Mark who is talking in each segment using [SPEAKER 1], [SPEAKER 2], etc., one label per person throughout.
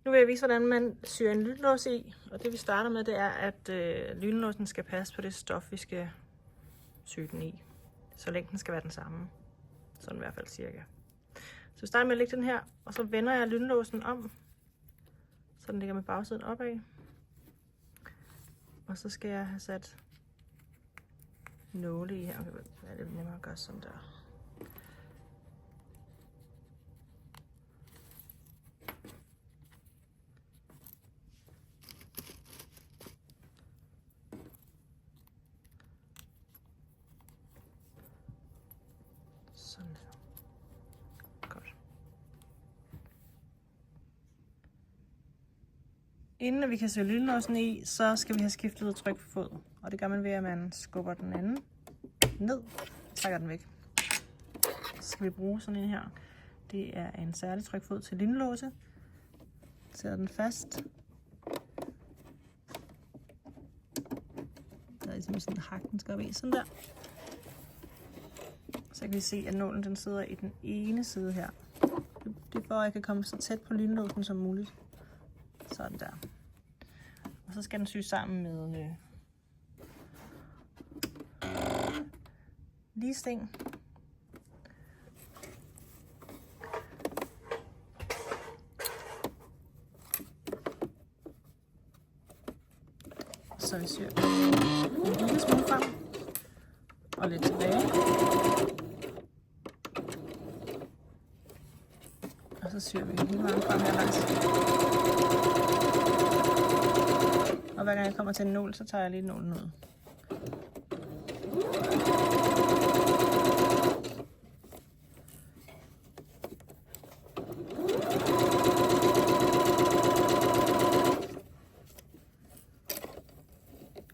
[SPEAKER 1] Nu vil jeg vise, hvordan man syr en lynlås i. Og det vi starter med, det er, at lynlåsen skal passe på det stof, vi skal sy den i. Så længden skal være den samme. Sådan i hvert fald cirka. Så vi starter med at lægge den her, og så vender jeg lynlåsen om, så den ligger med bagsiden opad. Og så skal jeg have sat nåle i her. Okay, det er lidt nemmere at gøre sådan der. Sådan der. Godt. Inden vi kan sy lynlåsen i, så skal vi have skiftet trykfod. Og det gør man ved, at man skubber den anden ned og trækker den væk. Så skal vi bruge sådan en her. Det er en særlig trykfod til lynlåse. Sætter den fast. Der er ligesom sådan en hak, den skal op i. Sådan der. Så kan vi se, at nålen den sidder i den ene side her. Det er for, at jeg kan komme så tæt på lynlåsen som muligt. Sådan der. Og så skal den syes sammen med ligesting. Så vi syr en lille smule frem og lidt tilbage. Og så syr vi hele vejen frem her langs. Og hver gang jeg kommer til en nål, så tager jeg lige nålen ud.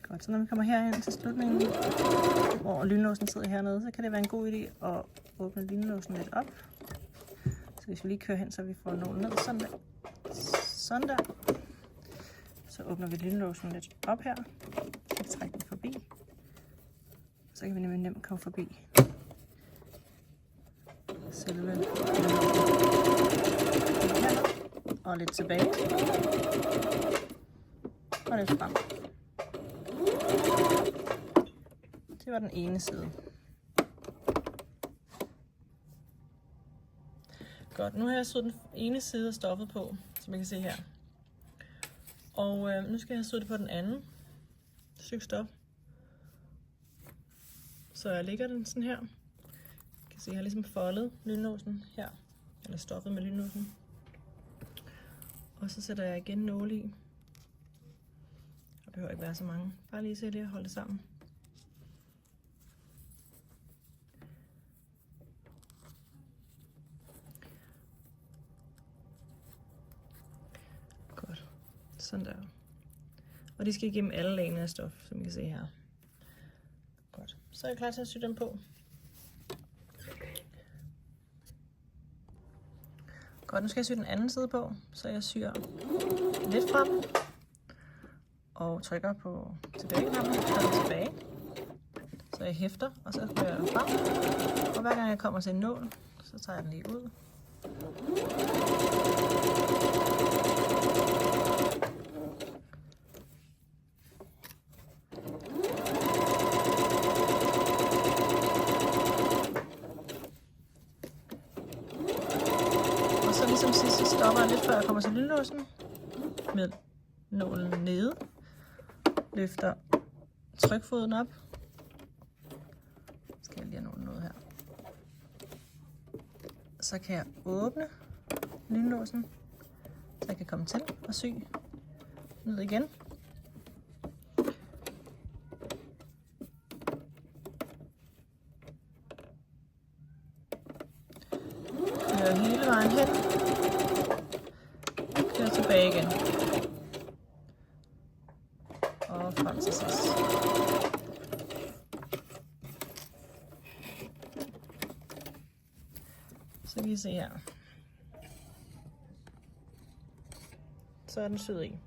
[SPEAKER 1] Godt, så når vi kommer herhen til slutningen, hvor lynlåsen sidder hernede, så kan det være en god idé at åbne lynlåsen lidt op. Så hvis vi lige kører hen, så vi får nålen ned, sådan der. Sådan der. Så åbner vi lynlåsen lidt op her. Så kan vi trække den forbi. Så kan vi nemlig nemt komme forbi selve her. Og lidt tilbage. Og lidt frem. Det var den ene side. Godt, nu har jeg syet den ene side af stoffet på, som I kan se her. Og nu skal jeg have syet det på den anden stykke stof. Så jeg lægger den sådan her. I kan se, jeg har ligesom foldet lynlåsen her. Eller stoffet med lynlåsen. Og så sætter jeg igen nåle i. Der behøver ikke være så mange. Bare lige se det og holde det sammen. Godt. Sådan der. Og de skal igennem alle lagene af stof, som I kan se her. Godt. Så er jeg klar til at sy dem på. Godt, nu skal jeg sy den anden side på, så jeg syr lidt frem. Og trykker på tilbageknappen, og tilbage. Så jeg hæfter, og så går jeg frem. Og hver gang jeg kommer til en nål, så tager jeg den lige ud. Og så ligesom sidst, så stopper jeg lidt før jeg kommer til lynlåsen med nålen nede. Løfter trykfoden op. Skal jeg lige have nålen noget her. Så kan jeg åbne lynlåsen, så jeg kan komme til og sy ned igen. Kører hele vejen hen. Kører tilbage igen. Og frem til sidst. Så kan I se her. Så er den syet i.